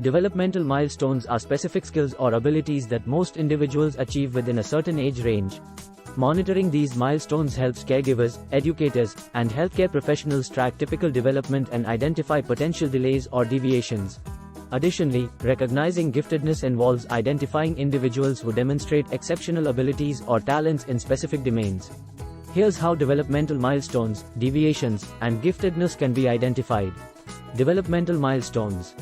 Developmental milestones are specific skills or abilities that most individuals achieve within a certain age range. Monitoring these milestones helps caregivers, educators, and healthcare professionals track typical development and identify potential delays or deviations. Additionally, recognizing giftedness involves identifying individuals who demonstrate exceptional abilities or talents in specific domains. Here's how developmental milestones, deviations, and giftedness can be identified. Developmental milestones.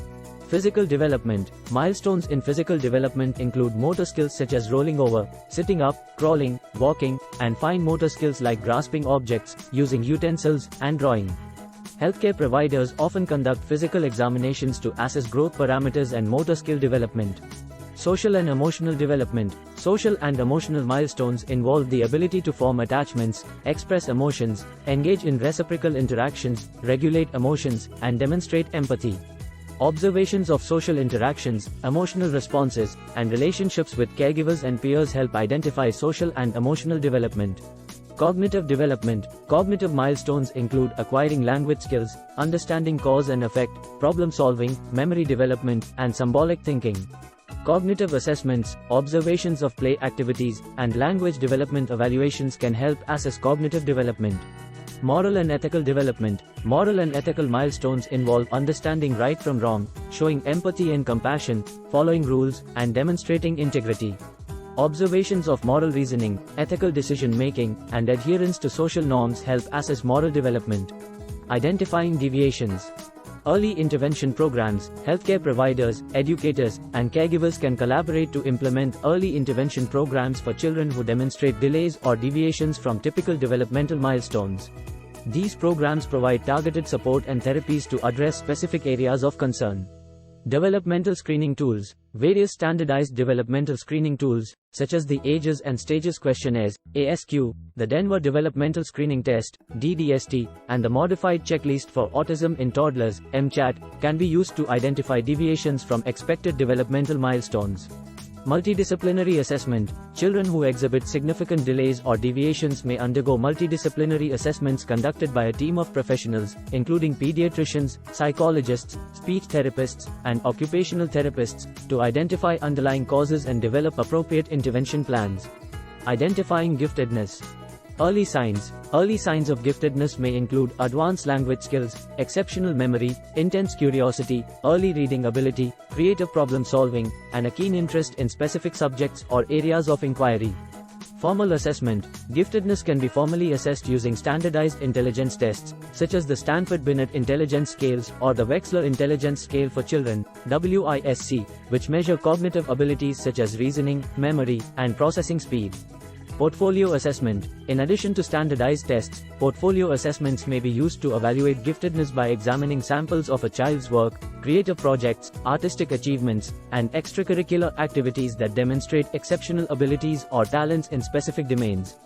Physical development. Milestones in physical development include motor skills such as rolling over, sitting up, crawling, walking, and fine motor skills like grasping objects, using utensils, and drawing. Healthcare providers often conduct physical examinations to assess growth parameters and motor skill development. Social and emotional development. Social and emotional milestones involve the ability to form attachments, express emotions, engage in reciprocal interactions, regulate emotions, and demonstrate empathy. Observations of social interactions, emotional responses, and relationships with caregivers and peers help identify social and emotional development. Cognitive development. Cognitive milestones include acquiring language skills, understanding cause and effect, problem solving, memory development, and symbolic thinking. Cognitive assessments, observations of play activities, and language development evaluations can help assess cognitive development. Moral and ethical development. Moral and ethical milestones involve understanding right from wrong, showing empathy and compassion, following rules, and demonstrating integrity. Observations of moral reasoning, ethical decision-making, and adherence to social norms help assess moral development. Identifying deviations. Early intervention programs. Healthcare providers, educators, and caregivers can collaborate to implement early intervention programs for children who demonstrate delays or deviations from typical developmental milestones. These programs provide targeted support and therapies to address specific areas of concern. Developmental screening tools. Various standardized developmental screening tools, such as the Ages and Stages Questionnaires, ASQ, the Denver Developmental Screening Test, DDST, and the Modified Checklist for Autism in Toddlers, MCHAT, can be used to identify deviations from expected developmental milestones. Multidisciplinary assessment. Children who exhibit significant delays or deviations may undergo multidisciplinary assessments conducted by a team of professionals, including pediatricians, psychologists, speech therapists, and occupational therapists, to identify underlying causes and develop appropriate intervention plans. Identifying giftedness. Early signs. Early signs of giftedness may include advanced language skills, exceptional memory, intense curiosity, early reading ability, creative problem solving, and a keen interest in specific subjects or areas of inquiry. Formal assessment. Giftedness can be formally assessed using standardized intelligence tests, such as the Stanford-Binet Intelligence Scales or the Wechsler Intelligence Scale for Children, WISC, which measure cognitive abilities such as reasoning, memory, and processing speed. Portfolio assessment. In addition to standardized tests, portfolio assessments may be used to evaluate giftedness by examining samples of a child's work, creative projects, artistic achievements, and extracurricular activities that demonstrate exceptional abilities or talents in specific domains.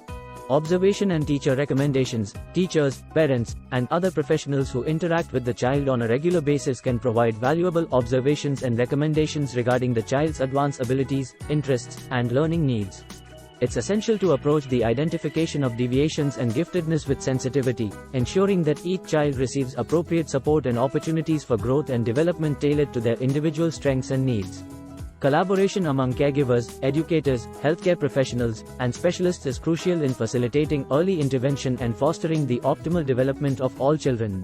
Observation and teacher recommendations. Teachers, parents, and other professionals who interact with the child on a regular basis can provide valuable observations and recommendations regarding the child's advanced abilities, interests, and learning needs. It's essential to approach the identification of deviations and giftedness with sensitivity, ensuring that each child receives appropriate support and opportunities for growth and development tailored to their individual strengths and needs. Collaboration among caregivers, educators, healthcare professionals, and specialists is crucial in facilitating early intervention and fostering the optimal development of all children.